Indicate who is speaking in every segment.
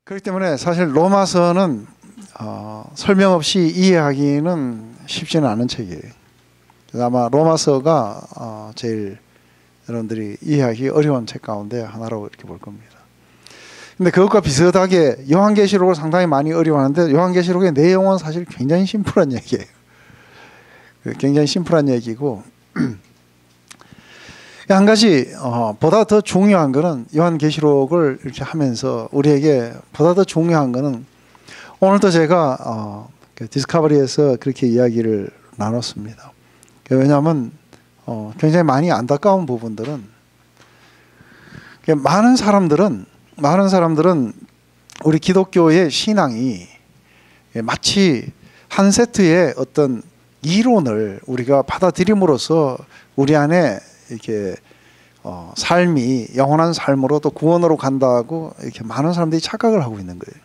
Speaker 1: 그렇기 때문에 사실 로마서는 설명 없이 이해하기는 쉽지는 않은 책이에요. 아마 로마서가 제일 여러분들이 이해하기 어려운 책 가운데 하나라고 이렇게 볼 겁니다. 근데 그것과 비슷하게 요한계시록을 상당히 많이 어려워하는데 요한계시록의 내용은 사실 굉장히 심플한 얘기예요. 굉장히 심플한 얘기고 한 가지 보다 더 중요한 거는 요한계시록을 이렇게 하면서 우리에게 보다 더 중요한 거는 오늘도 제가 디스커버리에서 그렇게 이야기를 나눴습니다. 왜냐하면 굉장히 많이 안타까운 부분들은 많은 사람들은 우리 기독교의 신앙이 마치 한 세트의 어떤 이론을 우리가 받아들임으로써 우리 안에 이렇게 삶이 영원한 삶으로 또 구원으로 간다고 이렇게 많은 사람들이 착각을 하고 있는 거예요.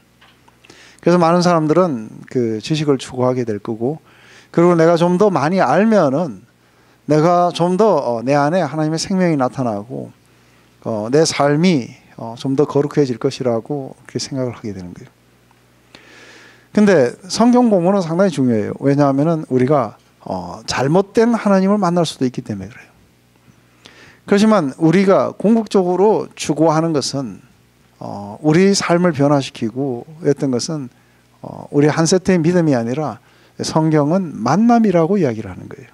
Speaker 1: 그래서 많은 사람들은 그 지식을 추구하게 될 거고, 그리고 내가 좀 더 많이 알면은 내가 좀 더 내 안에 하나님의 생명이 나타나고 내 삶이 좀 더 거룩해질 것이라고 그렇게 생각을 하게 되는 거예요. 근데 성경 공부는 상당히 중요해요. 왜냐하면은 우리가 잘못된 하나님을 만날 수도 있기 때문에 그래요. 그렇지만 우리가 궁극적으로 추구하는 것은 우리 삶을 변화시키고 했던 것은 우리 한 세트의 믿음이 아니라 성경은 만남이라고 이야기를 하는 거예요.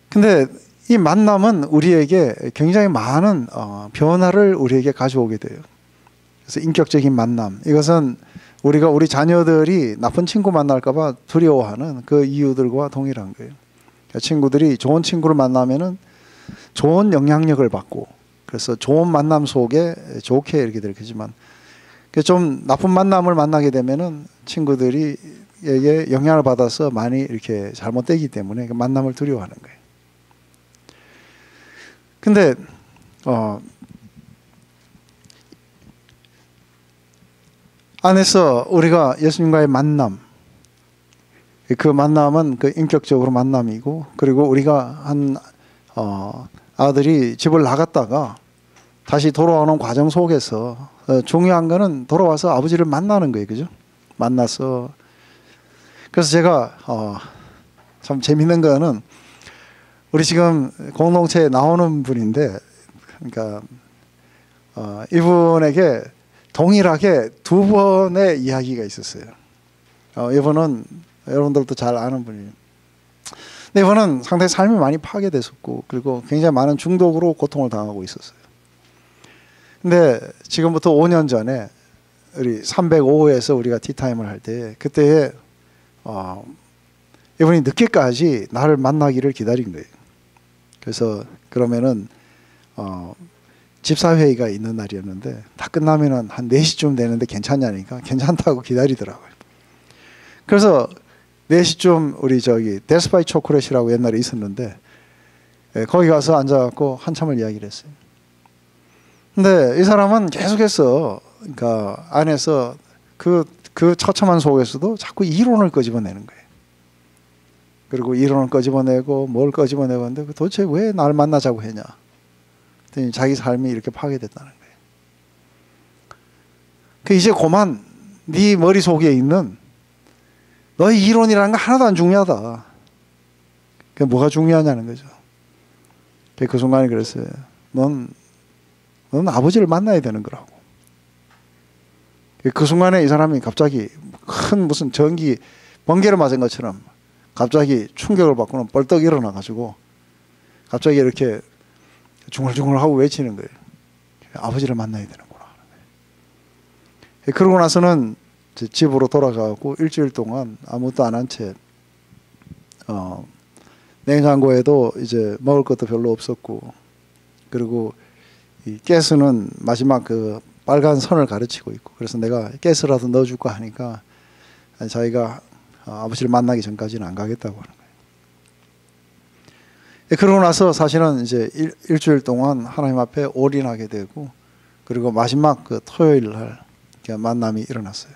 Speaker 1: 근데 이 만남은 우리에게 굉장히 많은 변화를 우리에게 가져오게 돼요. 그래서 인격적인 만남, 이것은 우리가 우리 자녀들이 나쁜 친구 만날까 봐 두려워하는 그 이유들과 동일한 거예요. 친구들이 좋은 친구를 만나면은 좋은 영향력을 받고, 그래서 좋은 만남 속에 좋게 이렇게 되겠지만 좀 나쁜 만남을 만나게 되면은 친구들이에게 영향을 받아서 많이 이렇게 잘못되기 때문에 그 만남을 두려워하는 거예요. 근데 안에서 우리가 예수님과의 만남, 그 만남은 그 인격적으로 만남이고, 그리고 우리가 한 아들이 집을 나갔다가 다시 돌아오는 과정 속에서 중요한 거는 돌아와서 아버지를 만나는 거예요. 그죠? 만나서. 그래서 제가 참 재밌는 거는 우리 지금 공동체에 나오는 분인데, 그러니까 이분에게 동일하게 두 번의 이야기가 있었어요. 이분은 여러분들도 잘 아는 분이에요. 근데 이분은 상당히 삶이 많이 파괴됐었고, 그리고 굉장히 많은 중독으로 고통을 당하고 있었어요. 근데 지금부터 5년 전에 우리 305호에서 우리가 티타임을 할 때, 그때 이분이 늦게까지 나를 만나기를 기다린 거예요. 그래서 그러면은 집사회의가 있는 날이었는데 다 끝나면은 한 4시쯤 되는데 괜찮냐니까 괜찮다고 기다리더라고요. 그래서 4시쯤 우리 저기 데스파이 초콜릿이라고 옛날에 있었는데 거기 가서 앉아갖고 한참을 이야기를 했어요. 근데 이 사람은 계속해서 그러니까 안에서 그 처참한 속에서도 자꾸 이론을 끄집어내는 거예요. 그리고 이론을 끄집어내고 뭘 끄집어내고 하는데 도대체 왜 나를 만나자고 했냐. 자기 삶이 이렇게 파괴됐다는 거예요. 그 이제 그만 네 머릿속에 있는 너의 이론이라는 거 하나도 안 중요하다. 그 뭐가 중요하냐는 거죠. 그 순간에 그랬어요. 넌 아버지를 만나야 되는 거라고. 그 순간에 이 사람이 갑자기 큰 무슨 전기 번개를 맞은 것처럼 갑자기 충격을 받고는 벌떡 일어나가지고 갑자기 이렇게 중얼중얼하고 외치는 거예요. 아버지를 만나야 되는구나. 그러고 나서는 집으로 돌아가고 일주일 동안 아무것도 안 한 채 냉장고에도 이제 먹을 것도 별로 없었고, 그리고 이 가스는 마지막 그 빨간 선을 가르치고 있고, 그래서 내가 가스라도 넣어줄까 하니까 자기가 아버지를 만나기 전까지는 안 가겠다고 하는 거예요. 그러고 나서 사실은 이제 일주일 동안 하나님 앞에 올인하게 되고, 그리고 마지막 그 토요일 날 만남이 일어났어요.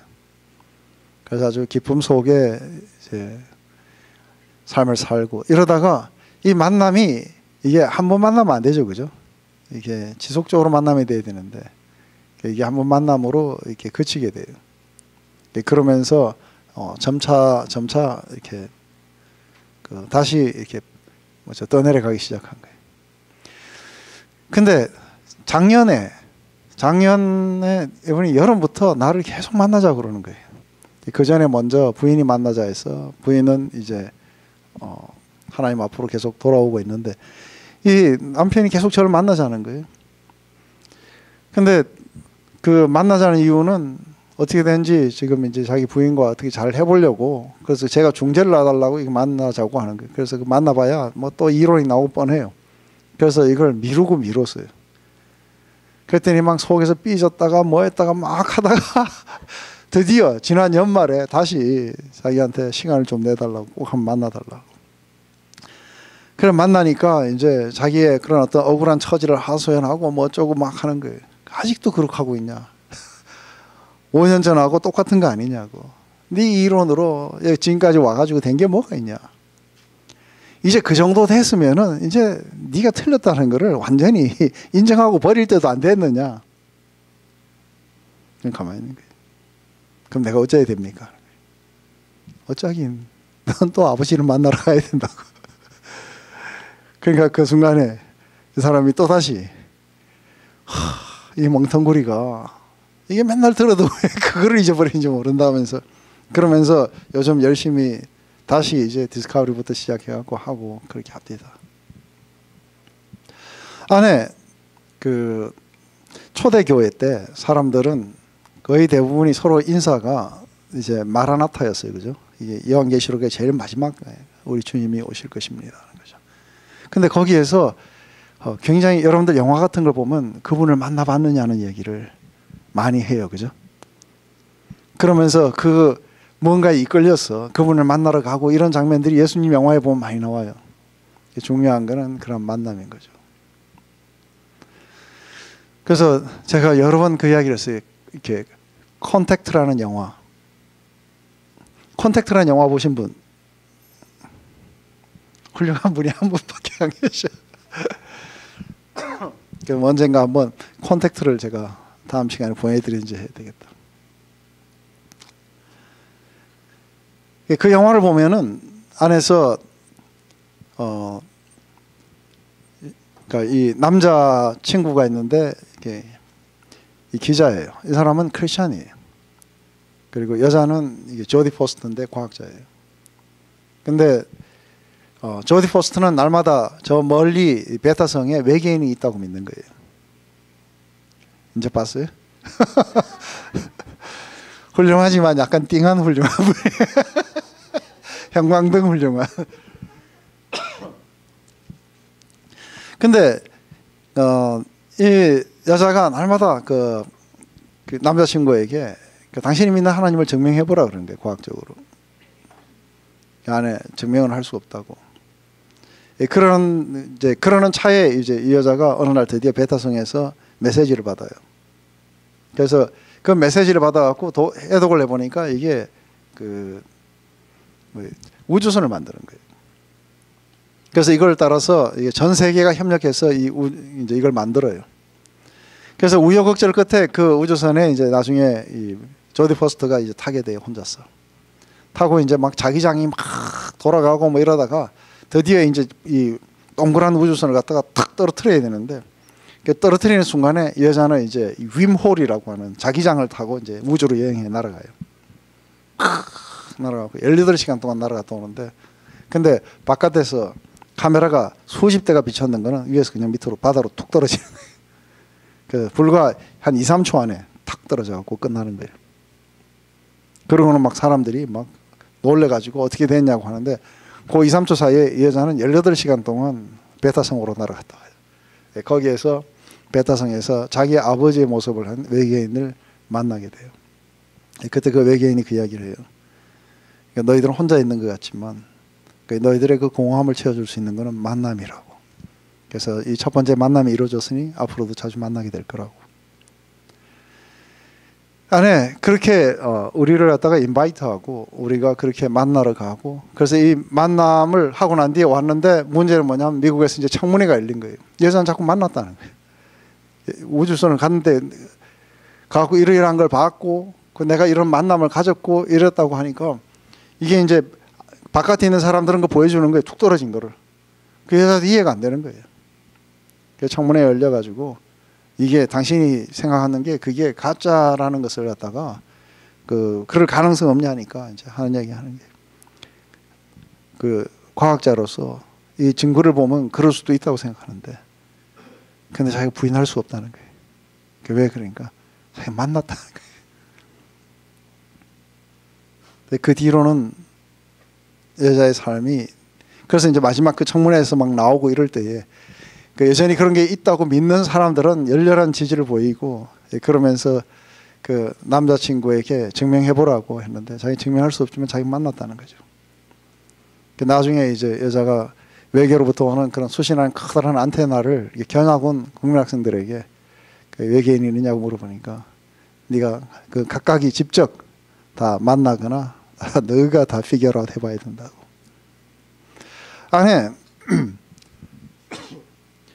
Speaker 1: 그래서 아주 기쁨 속에 이제 삶을 살고 이러다가 이 만남이 이게 한 번 만나면 안 되죠, 그죠? 이게 지속적으로 만남이 돼야 되는데 이게 한번 만남으로 이렇게 그치게 돼요. 그러면서 점차 이렇게 다시 이렇게 떠내려가기 시작한 거예요. 근데 작년에 이분이 여름부터 나를 계속 만나자 그러는 거예요. 그 전에 먼저 부인이 만나자 해서 부인은 이제 하나님 앞으로 계속 돌아오고 있는데 이 남편이 계속 저를 만나자는 거예요. 근데 그 만나자는 이유는 어떻게 된지 지금 이제 자기 부인과 어떻게 잘 해보려고, 그래서 제가 중재를 놔달라고 이거 만나자고 하는 거예요. 그래서 그 만나봐야 뭐 또 이론이 나올 뻔해요. 그래서 이걸 미뤘어요. 그랬더니 막 속에서 삐졌다가 뭐 했다가 막 하다가 드디어 지난 연말에 다시 자기한테 시간을 좀 내달라고, 꼭 한번 만나달라고. 그래 만나니까 이제 자기의 그런 어떤 억울한 처지를 하소연하고 뭐 어쩌고 막 하는 거예요. 아직도 그렇게 하고 있냐? 5년 전하고 똑같은 거 아니냐고. 네 이론으로 지금까지 와가지고 된 게 뭐가 있냐? 이제 그 정도 됐으면은 이제 네가 틀렸다는 거를 완전히 인정하고 버릴 때도 안 됐느냐? 그냥 가만히 있는 거예요. 그럼 내가 어쩌야 됩니까? 어쩌긴 넌 또 아버지를 만나러 가야 된다고. 그러니까 그 순간에 그 사람이 또 다시 이 멍텅구리가 이게 맨날 들어도 왜 그거를 잊어버리는지 모른다면서, 그러면서 요즘 열심히 다시 이제 디스커버리부터 시작해갖고 하고 그렇게 합니다. 안에 그 초대교회 때 사람들은 거의 대부분이 서로 인사가 이제 마라나타였어요, 그죠? 이게 요한계시록의 제일 마지막 우리 주님이 오실 것입니다, 그죠? 근데 거기에서 굉장히 여러분들 영화 같은 걸 보면 그분을 만나봤느냐는 얘기를 많이 해요, 그죠? 그러면서 그 뭔가에 이끌려서 그분을 만나러 가고 이런 장면들이 예수님 영화에 보면 많이 나와요. 중요한 거는 그런 만남인 거죠. 그래서 제가 여러 번 그 이야기를 했어요. 이렇게 컨택트라는 영화. 컨택트라는 영화 보신 분? 훌륭한 분이 한 분밖에 안 계셔. 그럼 언젠가 한번 컨택트를 제가 다음 시간에 보내드리는지 해야 되겠다. 그 영화를 보면은 안에서 그러니까 이 남자 친구가 있는데 이게 이 기자예요. 이 사람은 크리스찬이에요. 그리고 여자는 이게 조디 포스터인데 과학자예요. 근데 조디 포스터는 날마다 저 멀리 베타성에 외계인이 있다고 믿는 거예요. 이제 봤어요? 훌륭하지만 약간 띵한 훌륭한 분이에요. 형광등 훌륭한. 근데 이 여자가 날마다 그 남자친구에게 당신이 믿는 하나님을 증명해보라 그러는 거예요, 과학적으로. 그 안에 증명을 할 수 없다고. 그러는 차에 이제 이 여자가 어느 날 드디어 베타성에서 메시지를 받아요. 그래서 그 메시지를 받아갖고 해독을 해보니까 이게 우주선을 만드는 거예요. 그래서 이걸 따라서 전 세계가 협력해서 이제 이걸 만들어요. 그래서 우여곡절 끝에 그 우주선에 이제 나중에 이 조디 포스터가 이제 타게 돼요, 혼자서. 타고 이제 막 자기장이 막 돌아가고 뭐 이러다가 드디어 이제 이 동그란 우주선을 갖다가 탁 떨어뜨려야 되는데, 떨어뜨리는 순간에 이 여자는 이제 윈홀이라고 하는 자기장을 타고 이제 우주로 여행해 날아가요. 날아가고 18시간 동안 날아갔다 오는데, 근데 바깥에서 카메라가 수십 대가 비쳤는 거는 위에서 그냥 밑으로 바다로 툭 떨어지는 거예요. 그 불과 한 2, 3초 안에 탁 떨어져 갖고 끝나는 거예요. 그러고는 막 사람들이 막 놀래가지고 어떻게 됐냐고 하는데, 그 2, 3초 사이에 이 여자는 18시간 동안 베타성으로 날아갔다 와요. 거기에서 베타성에서 자기 아버지의 모습을 한 외계인을 만나게 돼요. 그때 그 외계인이 그 이야기를 해요. 그러니까 너희들은 혼자 있는 것 같지만 너희들의 그 공허함을 채워줄 수 있는 것은 만남이라고. 그래서 이 첫 번째 만남이 이루어졌으니 앞으로도 자주 만나게 될 거라고. 안에 그렇게 우리를 갖다가 인바이트하고 우리가 그렇게 만나러 가고, 그래서 이 만남을 하고 난 뒤에 왔는데 문제는 뭐냐면 미국에서 이제 청문회가 열린 거예요. 여자는 자꾸 만났다는 거예요. 우주선을 갔는데 가고 이러이러한 걸 봤고 내가 이런 만남을 가졌고 이랬다고 하니까 이게 이제 바깥에 있는 사람들은 그 보여주는 거에 툭 떨어진 거를 그 여자도 이해가 안 되는 거예요. 그 청문회 열려가지고 이게 당신이 생각하는 게 그게 가짜라는 것을 갖다가 그럴 가능성 없냐니까 이제 하는 얘기 하는 게 그 과학자로서 이 증거를 보면 그럴 수도 있다고 생각하는데 근데 자기가 부인할 수 없다는 거예요. 왜 그러니까 자기가 만났다는 거예요. 그 뒤로는 여자의 삶이 그래서 이제 마지막 그 청문회에서 막 나오고 이럴 때에 그 여전히 그런 게 있다고 믿는 사람들은 열렬한 지지를 보이고 그러면서 그 남자친구에게 증명해보라고 했는데 자기 증명할 수 없지만 자기 만났다는 거죠. 나중에 이제 여자가 외계로부터 오는 그런 수신한 커다란 안테나를 견학 온 국민학생들에게 그 외계인이 있느냐고 물어보니까 네가 그 각각이 직접 다 만나거나 너가 다 피겨라웃 해봐야 된다고. 아니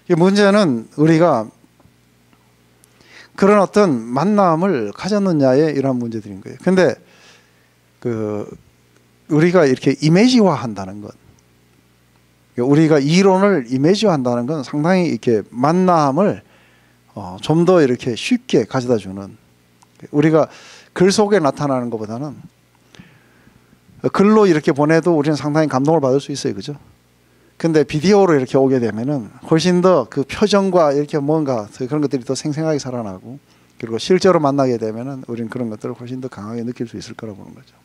Speaker 1: 문제는 우리가 그런 어떤 만남을 가졌느냐의 이런 문제들인 거예요. 근데 우리가 이렇게 이미지화 한다는 것, 우리가 이론을 이미지화 한다는 건 상당히 이렇게 만남을 좀 더 이렇게 쉽게 가져다 주는, 우리가 글 속에 나타나는 것보다는 글로 이렇게 보내도 우리는 상당히 감동을 받을 수 있어요. 그죠? 근데 비디오로 이렇게 오게 되면은 훨씬 더 그 표정과 이렇게 뭔가 그런 것들이 더 생생하게 살아나고, 그리고 실제로 만나게 되면은 우리는 그런 것들을 훨씬 더 강하게 느낄 수 있을 거라고 보는 거죠.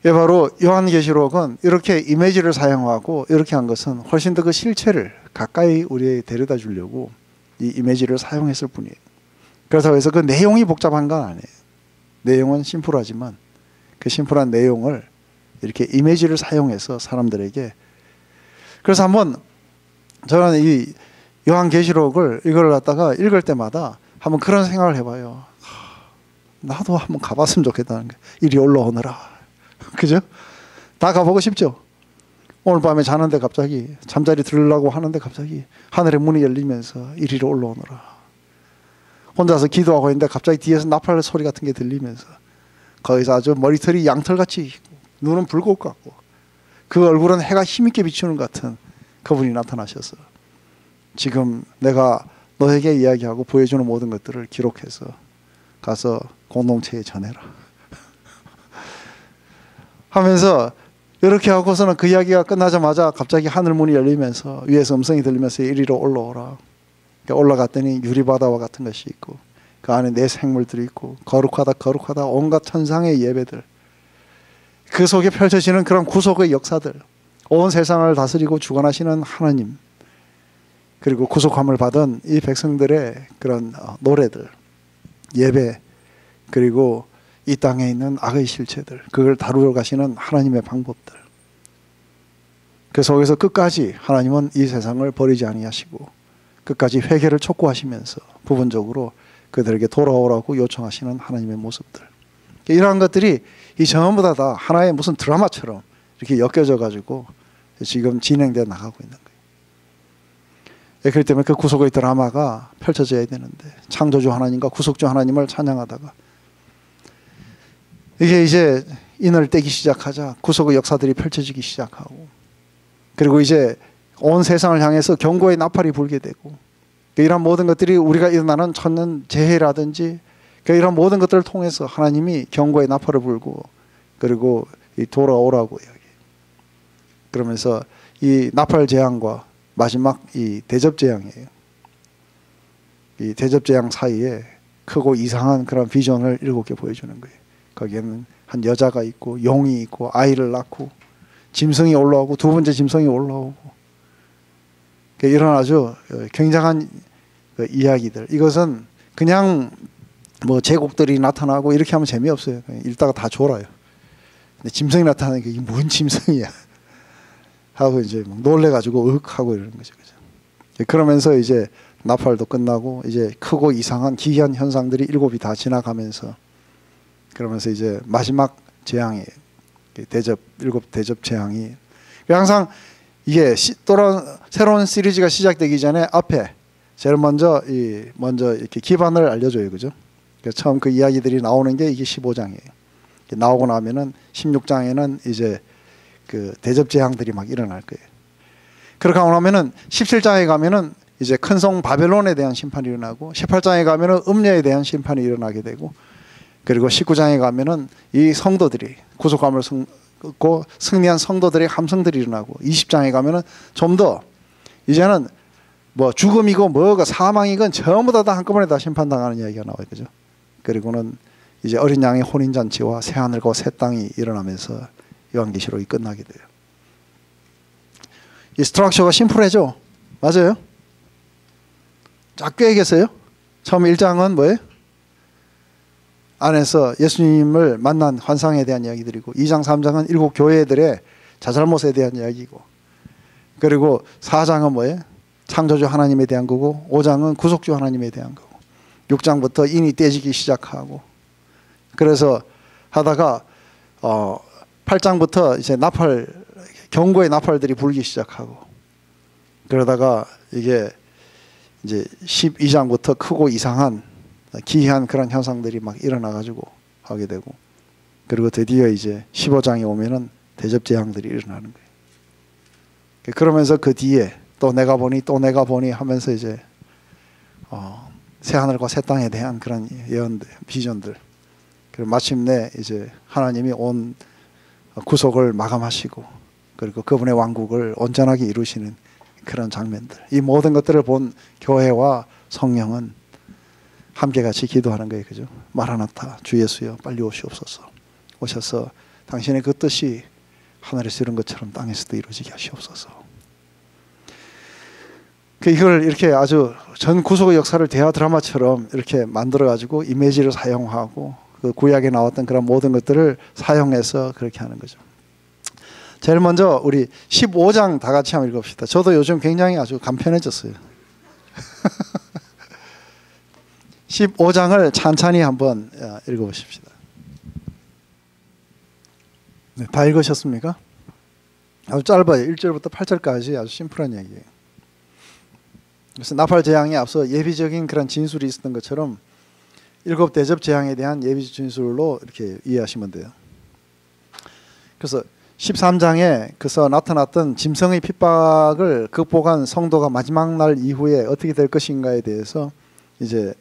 Speaker 1: 예, 바로 요한계시록은 이렇게 이미지를 사용하고 이렇게 한 것은 훨씬 더 그 실체를 가까이 우리에게 데려다 주려고 이 이미지를 사용했을 뿐이에요. 그래서 그 내용이 복잡한 건 아니에요. 내용은 심플하지만 그 심플한 내용을 이렇게 이미지를 사용해서 사람들에게, 그래서 한번 저는 이 요한계시록을 이걸 갖다가 읽을 때마다 한번 그런 생각을 해봐요. 나도 한번 가봤으면 좋겠다는 게, 이리 올라오너라. 그죠? 다 가보고 싶죠? 오늘 밤에 자는데 갑자기 잠자리 들으려고 하는데 갑자기 하늘의 문이 열리면서 이리로 올라오너라. 혼자서 기도하고 있는데 갑자기 뒤에서 나팔 소리 같은 게 들리면서 거기서 아주 머리털이 양털같이 있고 눈은 불꽃 같고 그 얼굴은 해가 힘있게 비추는 것 같은 그분이 나타나셔서 지금 내가 너에게 이야기하고 보여주는 모든 것들을 기록해서 가서 공동체에 전해라 하면서, 이렇게 하고서는 그 이야기가 끝나자마자 갑자기 하늘문이 열리면서 위에서 음성이 들리면서 이리로 올라오라. 올라갔더니 유리바다와 같은 것이 있고 그 안에 내 생물들이 있고 거룩하다 거룩하다 온갖 천상의 예배들, 그 속에 펼쳐지는 그런 구속의 역사들, 온 세상을 다스리고 주관하시는 하나님, 그리고 구속함을 받은 이 백성들의 그런 노래들, 예배, 그리고 이 땅에 있는 악의 실체들, 그걸 다루러 가시는 하나님의 방법들, 그 속에서 끝까지 하나님은 이 세상을 버리지 아니하시고 끝까지 회개를 촉구하시면서 부분적으로 그들에게 돌아오라고 요청하시는 하나님의 모습들, 이러한 것들이 이 전부 다 하나의 무슨 드라마처럼 이렇게 엮여져 가지고 지금 진행되어 나가고 있는 거예요. 그렇기 때문에 그 구속의 드라마가 펼쳐져야 되는데, 창조주 하나님과 구속주 하나님을 찬양하다가 이게 이제 인을 떼기 시작하자 구속의 역사들이 펼쳐지기 시작하고, 그리고 이제 온 세상을 향해서 경고의 나팔이 불게 되고, 이런 모든 것들이 우리가 일어나는 천년 재해라든지 이런 모든 것들을 통해서 하나님이 경고의 나팔을 불고 그리고 돌아오라고 이야기. 그러면서 이 나팔 재앙과 마지막 이 대접 재앙이에요. 이 대접 재앙 사이에 크고 이상한 그런 비전을 7개 보여주는 거예요. 거기에는 한 여자가 있고 용이 있고 아이를 낳고 짐승이 올라오고 두 번째 짐승이 올라오고, 이런 아주 굉장한 이야기들. 이것은 그냥 뭐 제국들이 나타나고 이렇게 하면 재미없어요. 읽다가 다 졸아요. 근데 짐승이 나타나니까 이게 뭔 짐승이야 하고 이제 막 놀래가지고 하고 이러는 거죠. 그죠? 그러면서 이제 나팔도 끝나고 이제 크고 이상한 기이한 현상들이 7이 다 지나가면서, 그러면서 이제 마지막 재앙이 대접, 7 대접 재앙이, 항상 이게 또 새로운 시리즈가 시작되기 전에 앞에 제일 먼저 이렇게 기반을 알려줘요. 그죠? 처음 그 이야기들이 나오는 게 이게 15장이에요. 나오고 나면은 16장에는 이제 그 대접 재앙들이 막 일어날 거예요. 그렇게 하고 나면은 17장에 가면은 이제 큰 성 바벨론에 대한 심판이 일어나고 18장에 가면은 음녀에 대한 심판이 일어나게 되고 그리고 19장에 가면은 이 성도들이 구속함을 얻고 승리한 성도들의 함성들이 일어나고 20장에 가면은 좀 더 이제는 뭐 죽음이고 뭐가 사망이건 전부 다 한꺼번에 다 심판당하는 이야기가 나와요. 그죠? 그리고는 이제 어린 양의 혼인잔치와 새하늘과 새 땅이 일어나면서 요한계시록이 끝나게 돼요. 이 스트럭처가 심플해져. 맞아요? 쫙 꿰겠어요? 처음 1장은 뭐예요? 안에서 예수님을 만난 환상에 대한 이야기들이고 2장 3장은 7 교회들의 자잘못에 대한 이야기고 그리고 4장은 뭐예요? 창조주 하나님에 대한 거고 5장은 구속주 하나님에 대한 거고 6장부터 인이 떼지기 시작하고 그래서 하다가 8장부터 이제 나팔 경고의 나팔들이 불기 시작하고 그러다가 이게 이제 12장부터 크고 이상한 기이한 그런 현상들이 막 일어나 가지고 하게 되고 그리고 드디어 이제 15장에 오면은 대접 재앙들이 일어나는 거예요. 그러면서 그 뒤에 또 내가 보니 하면서 이제 새 하늘과 새 땅에 대한 그런 예언들, 비전들 그리고 마침내 이제 하나님이 온 구속을 마감하시고 그리고 그분의 왕국을 온전하게 이루시는 그런 장면들 이 모든 것들을 본 교회와 성령은 함께 같이 기도하는 거예요. 그죠? 마라나타 주 예수여 빨리 오시옵소서 오셔서 당신의 그 뜻이 하늘에서 이룬 것처럼 땅에서도 이루어지게 하시옵소서. 이걸 이렇게 아주 전 구속의 역사를 대화 드라마처럼 이렇게 만들어 가지고 이미지를 사용하고 그 구약에 나왔던 그런 모든 것들을 사용해서 그렇게 하는 거죠. 제일 먼저 우리 15장 다 같이 한번 읽읍시다. 저도 요즘 굉장히 아주 간편해졌어요. 15장을 찬찬히 한번 읽어보십시다. 네, 다 읽으셨습니까? 아주 짧아요. 1절부터 8절까지 아주 심플한 얘기예요. 그래서 나팔 재앙에 앞서 예비적인 그런 진술이 있었던 것처럼 7 대접 재앙에 대한 예비적 진술로 이렇게 이해하시면 돼요. 그래서 13장에 그래서 나타났던 짐승의 핍박을 극복한 성도가 마지막 날 이후에 어떻게 될 것인가에 대해서 이제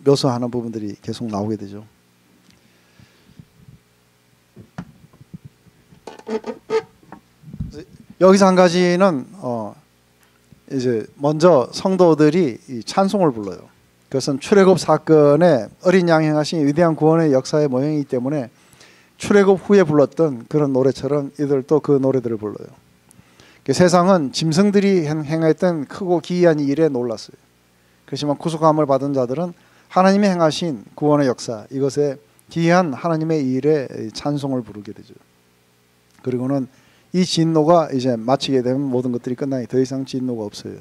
Speaker 1: 묘사하는 부분들이 계속 나오게 되죠. 여기서 한 가지는 이제 먼저 성도들이 이 찬송을 불러요. 그것은 출애굽 사건에 어린 양이 행하신 위대한 구원의 역사의 모형이기 때문에 출애굽 후에 불렀던 그런 노래처럼 이들도 그 노래들을 불러요. 세상은 짐승들이 행했던 크고 기이한 일에 놀랐어요. 그렇지만 구속함을 받은 자들은 하나님이 행하신 구원의 역사 이것에 기이한 하나님의 일에 찬송을 부르게 되죠. 그리고는 이 진노가 이제 마치게 되면 모든 것들이 끝나니 더 이상 진노가 없어요.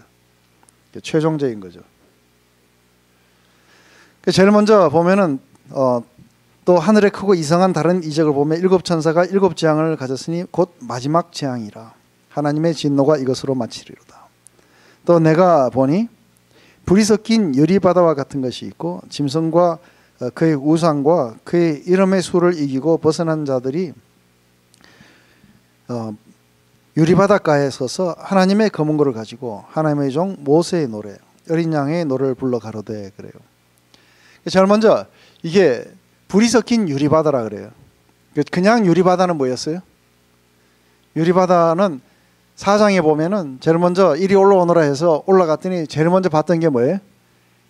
Speaker 1: 최종적인 거죠. 제일 먼저 보면은 또 하늘에 크고 이상한 다른 이적을 보면 7 천사가 7 재앙을 가졌으니 곧 마지막 재앙이라 하나님의 진노가 이것으로 마치리로다. 또 내가 보니 불이 섞인 유리바다와 같은 것이 있고 짐승과 그의 우상과 그의 이름의 수를 이기고 벗어난 자들이 유리바닷가에 서서 하나님의 검은고를 가지고 하나님의 종 모세의 노래 어린 양의 노래를 불러 가로되 그래요. 제일 먼저 이게 불이 섞인 유리바다라 그래요. 그냥 유리바다는 뭐였어요? 유리바다는 4장에 보면은 제일 먼저 이리 올라오너라 해서 올라갔더니 제일 먼저 봤던 게 뭐예요?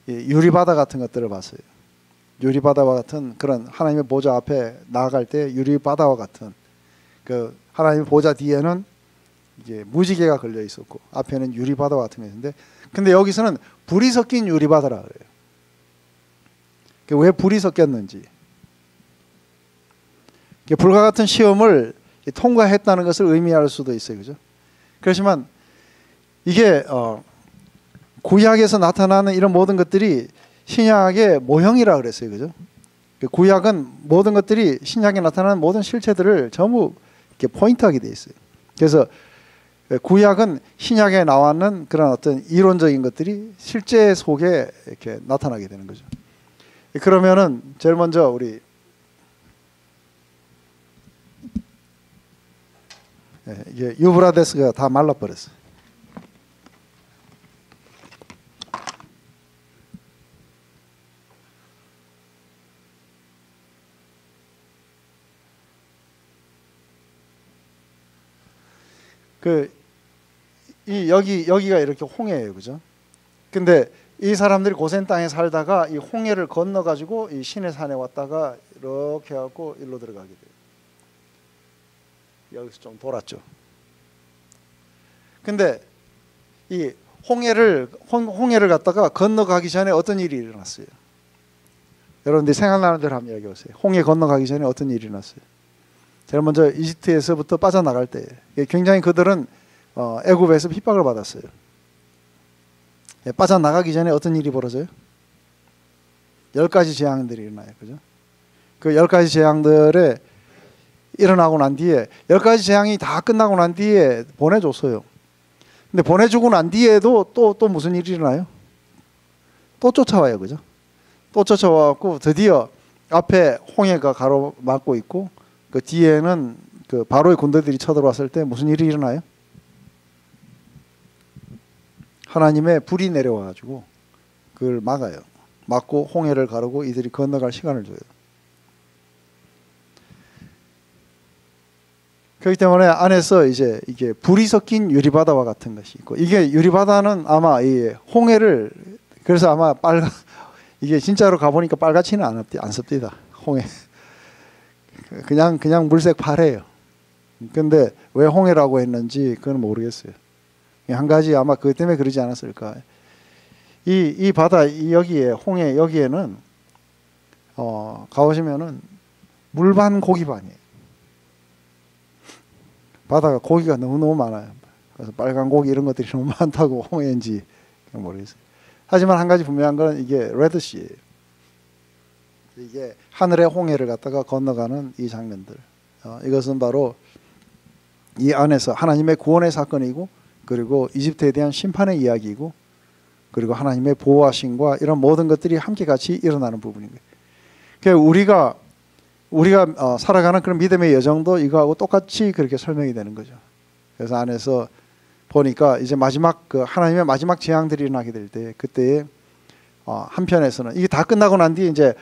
Speaker 1: 유리바다 같은 것들을 봤어요. 유리바다와 같은 그런 하나님의 보좌 앞에 나아갈 때 유리바다와 같은 그 하나님의 보좌 뒤에는 이제 무지개가 걸려 있었고 앞에는 유리바다와 같은 게 있는데 근데 여기서는 불이 섞인 유리바다라 그래요. 왜 불이 섞였는지 불과 같은 시험을 통과했다는 것을 의미할 수도 있어요. 그죠? 그렇지만 이게 구약에서 나타나는 이런 모든 것들이 신약의 모형이라 그랬어요. 그죠? 구약은 모든 것들이 신약에 나타나는 모든 실체들을 전부 이렇게 포인트하게 돼 있어요. 그래서 구약은 신약에 나왔는 그런 어떤 이론적인 것들이 실제 속에 이렇게 나타나게 되는 거죠. 그러면은 제일 먼저 우리 이게 유브라데스가 다 말라버렸어요. 여기가 이렇게 홍해예요, 그죠? 근데 이 사람들이 고센 땅에 살다가 이 홍해를 건너 가지고 이 시내산에 왔다가 이렇게 해갖고 일로 들어가게 돼요. 여기서 좀 돌았죠. 근데 이 홍해를 갖다가 건너가기 전에 어떤 일이 일어났어요? 여러분들 생각나는 대로 한번 이야기해 보세요. 홍해 건너가기 전에 어떤 일이 일어났어요? 제일 먼저 이집트에서부터 빠져나갈 때 굉장히 그들은 애굽에서 핍박을 받았어요. 빠져나가기 전에 어떤 일이 벌어져요? 10가지 재앙들이 일어나요. 그죠? 그 10가지 재앙들에 일어나고 난 뒤에 10가지 재앙이 다 끝나고 난 뒤에 보내줬어요. 근데 보내주고 난 뒤에도 또 무슨 일이 일어나요? 또 쫓아와요. 그죠? 또 쫓아와갖고 드디어 앞에 홍해가 가로막고 있고 그 뒤에는 그 바로의 군대들이 쳐들어왔을 때 무슨 일이 일어나요? 하나님의 불이 내려와가지고 그걸 막아요. 막고 홍해를 가르고 이들이 건너갈 시간을 줘요. 그렇기 때문에 안에서 이제 이게 불이 섞인 유리바다와 같은 것이 있고, 이게 유리바다는 아마 이 홍해를, 그래서 아마 이게 진짜로 가보니까 빨갛지는 않습니다. 홍해. 그냥 물색 파래요. 근데 왜 홍해라고 했는지 그건 모르겠어요. 한 가지 아마 그것 때문에 그러지 않았을까. 이 바다 여기에 홍해 여기에는 가보시면은 물반 고기반이에요. 바다가 고기가 너무너무 많아요. 그래서 빨간 고기 이런 것들이 너무 많다고 홍해인지 모르겠어요. 하지만 한 가지 분명한 건 이게 레드시예요. 이게 하늘의 홍해를 갖다가 건너가는 이 장면들. 이것은 바로 이 안에서 하나님의 구원의 사건이고, 그리고 이집트에 대한 심판의 이야기이고, 그리고 하나님의 보호하심과 이런 모든 것들이 함께 같이 일어나는 부분인 거예요. 그러니까 우리가 살아가는 그런 믿음의 여정도 이거하고 똑같이 그렇게 설명이 되는 거죠. 그래서 안에서 보니까 이제 마지막 그 하나님의 마지막 재앙들이 일어나게 될 때, 그때에 한편에서는 이게 다 끝나고 난 뒤에 이제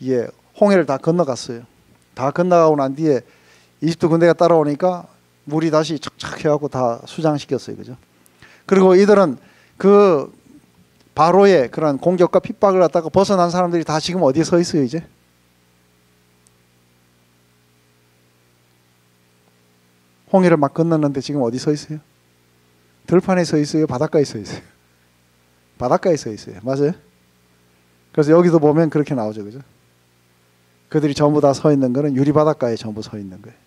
Speaker 1: 이게 홍해를 다 건너갔어요. 다 건너가고 난 뒤에 이집트 군대가 따라오니까 물이 다시 척척 해갖고 다 수장시켰어요. 그죠? 그리고 이들은 그 바로의 그런 공격과 핍박을 갖다가 벗어난 사람들이 다 지금 어디에 서 있어요, 이제? 홍해를 막 건넜는데 지금 어디 서 있어요? 들판에 서 있어요? 바닷가에 서 있어요? 바닷가에 서 있어요. 맞아요? 그래서 여기도 보면 그렇게 나오죠. 그죠? 그들이 전부 다 서 있는 거는 유리바닷가에 전부 서 있는 거예요.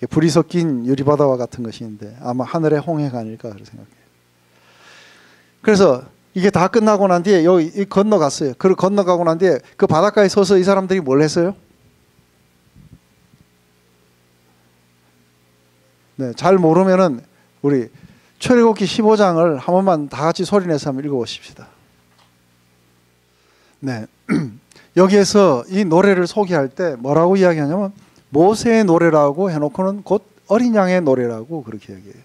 Speaker 1: 불이 섞인 유리바다와 같은 것인데 아마 하늘의 홍해가 아닐까 그렇게 생각해요. 그래서 이게 다 끝나고 난 뒤에 여기 건너갔어요. 그 건너가고 난 뒤에 그 바닷가에 서서 이 사람들이 뭘 했어요? 네, 잘 모르면은 우리 출애굽기 15장을 한 번만 다 같이 소리내서 한번 읽어보십시다. 네, 여기에서 이 노래를 소개할 때 뭐라고 이야기하냐면 모세의 노래라고 해놓고는 곧 어린 양의 노래라고 그렇게 얘기해요.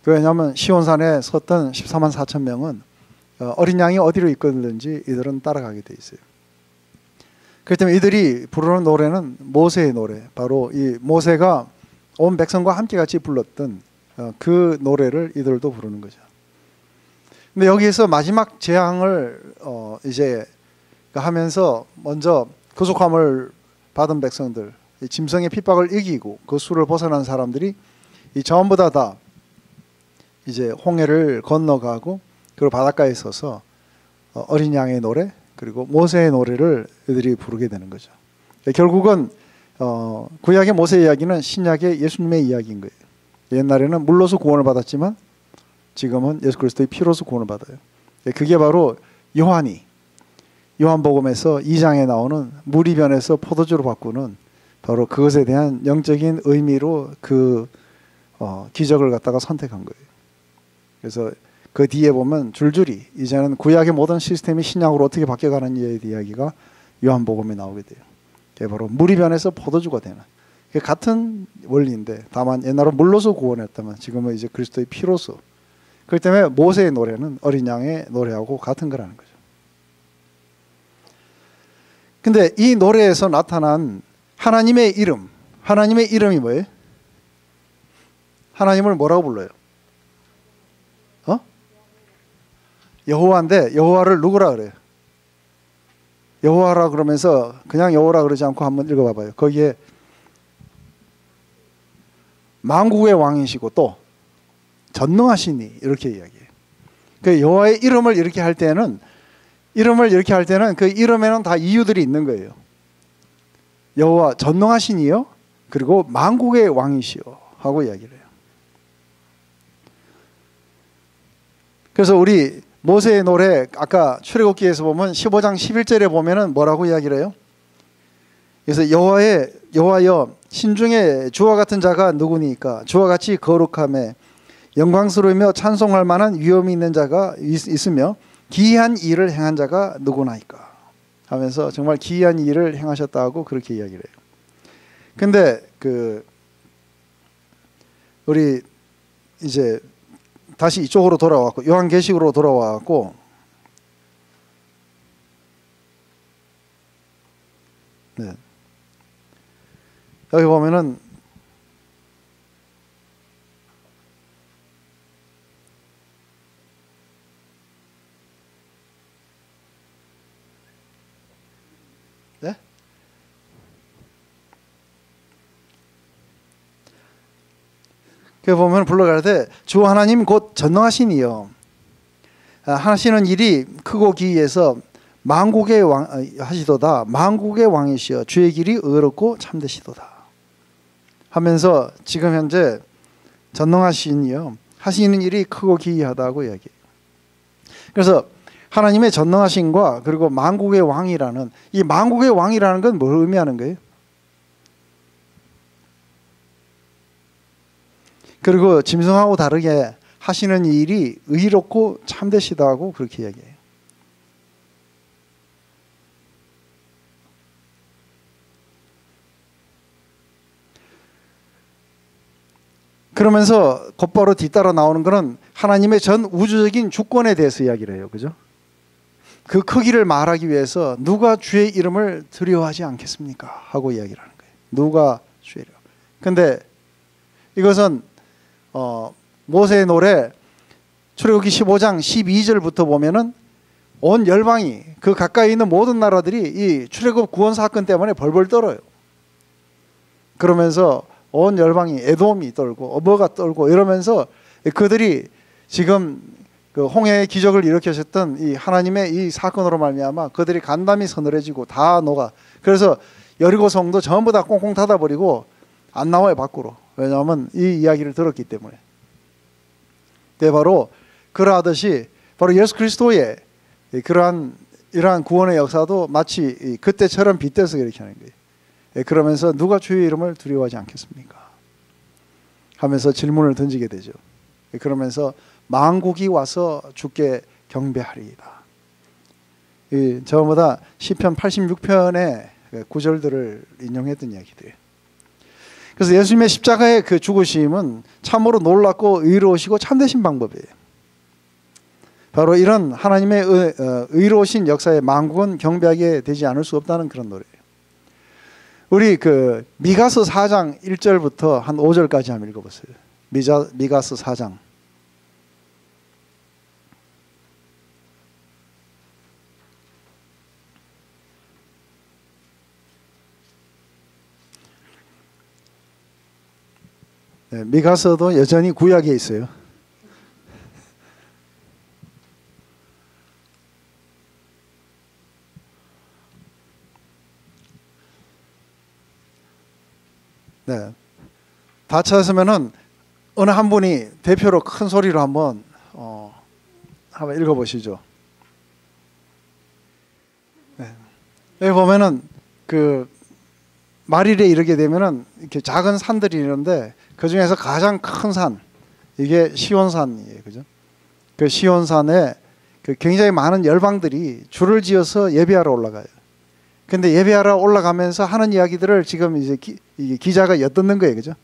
Speaker 1: 왜냐하면 시온산에 섰던 14만 4천 명은 어린 양이 어디로 이끌든지 이들은 따라가게 돼 있어요. 그렇기 때문에 이들이 부르는 노래는 모세의 노래, 바로 이 모세가 온 백성과 함께 같이 불렀던 그 노래를 이들도 부르는 거죠. 근데 여기에서 마지막 재앙을 이제 하면서 먼저 구속함을 받은 백성들, 짐승의 핍박을 이기고 그 수를 벗어난 사람들이 이 전부 다 이제 홍해를 건너가고 그리고 바닷가에 서서 어린 양의 노래 그리고 모세의 노래를 이들이 부르게 되는 거죠. 결국은 구약의 모세 이야기는 신약의 예수님의 이야기인 거예요. 옛날에는 물로서 구원을 받았지만 지금은 예수 그리스도의 피로서 구원을 받아요. 그게 바로 요한복음에서 2장에 나오는 물이 변해서 포도주로 바꾸는 바로 그것에 대한 영적인 의미로 그 기적을 갖다가 선택한 거예요. 그래서 그 뒤에 보면 줄줄이 이제는 구약의 모든 시스템이 신약으로 어떻게 바뀌어가는지에 대한 이야기가 요한복음에 나오게 돼요. 그게 바로 물이 변해서 포도주가 되는, 그게 같은 원리인데 다만 옛날은 물로서 구원했다면 지금은 이제 그리스도의 피로서. 그렇기 때문에 모세의 노래는 어린 양의 노래하고 같은 거라는 거죠. 근데 이 노래에서 나타난 하나님의 이름, 하나님의 이름이 뭐예요? 하나님을 뭐라고 불러요? 여호와인데 여호와를 누구라 그래요? 여호와라 그러면서 그냥 여호와라 그러지 않고 한번 읽어봐봐요. 거기에 만국의 왕이시고 또 전능하시니 이렇게 이야기해요. 그 여호와의 이름을 이렇게 할 때는 그 이름에는 다 이유들이 있는 거예요. 여호와 전능하시니요, 그리고 만국의 왕이시요 하고 이야기를 해요. 그래서 우리 모세의 노래 아까 출애굽기에서 보면 15장 11절에 보면은 뭐라고 이야기를 해요? 그래서 여호와여 신중에 주와 같은 자가 누구니까? 주와 같이 거룩하며 영광스러우며 찬송할 만한 위엄이 있는 자가 있으며 기이한 일을 행한 자가 누구나이까 하면서 정말 기이한 일을 행하셨다고 그렇게 이야기를 해요. 근데 우리 이제 다시 이쪽으로 돌아왔고 요한계시록으로 돌아왔고, 네. 여기 보면은 네? 그 보면 불러갈 때 주 하나님 곧 전능하시니요 하시는 일이 크고 기이해서 만국의 왕 하시도다. 만국의 왕이시여 주의 길이 의롭고 참되시도다 하면서 지금 현재 전능하시니요 하시는 일이 크고 기이하다고 이야기해요. 그래서 하나님의 전능하심과 그리고 만국의 왕이라는, 이 만국의 왕이라는 건 뭘 의미하는 거예요? 그리고 짐승하고 다르게 하시는 일이 의롭고 참되시다고 그렇게 이야기해요. 그러면서 곧바로 뒤따라 나오는 것은 하나님의 전 우주적인 주권에 대해서 이야기를 해요. 그죠? 그 크기를 말하기 위해서 누가 주의 이름을 두려워하지 않겠습니까? 하고 이야기를 하는 거예요. 누가 주의 이름. 근데 이것은 모세의 노래 출애굽기 15장 12절부터 보면은 온 열방이, 그 가까이 있는 모든 나라들이 이 출애굽 구원 사건 때문에 벌벌 떨어요. 그러면서 온 열방이 에돔이 떨고 어버가 떨고 이러면서 그들이 지금 그 홍해의 기적을 일으키셨던 이 하나님의 이 사건으로 말미암아 그들이 간담이 서늘해지고 다 녹아. 그래서 여리고 성도 전부 다 꽁꽁 닫아버리고 안 나와요 밖으로. 왜냐하면 이 이야기를 들었기 때문에. 바로 그러하듯이 바로 예수 그리스도의 이러한 구원의 역사도 마치 그때처럼 빗대서 이렇게 하는 거예요. 그러면서 누가 주의 이름을 두려워하지 않겠습니까? 하면서 질문을 던지게 되죠. 그러면서 만국이 와서 주께 경배하리이다. 전부 다 시편 86편의 구절들을 인용했던 이야기들이에요. 그래서 예수님의 십자가의 그 죽으심은 참으로 놀랍고 의로우시고 참되신 방법이에요. 바로 이런 하나님의 의로우신 역사에 만국은 경배하게 되지 않을 수 없다는 그런 노래예요. 우리 미가서 4장 1절부터 한 5절까지 한번 읽어보세요. 미가서 4장. 네, 미가서도 여전히 구약에 있어요. 네, 다 찾으면은 어느 한 분이 대표로 큰 소리로 한번 읽어보시죠. 네. 여기 보면은 말일에 이르게 되면은 이렇게 작은 산들이 있는데 그 중에서 가장 큰 산, 이게 시온산이에요, 그죠? 그 시온산에 그 굉장히 많은 열방들이 줄을 지어서 예배하러 올라가요. 근데 예배하러 올라가면서 하는 이야기들을 지금 이제 기자가 엿듣는 거예요, 그죠?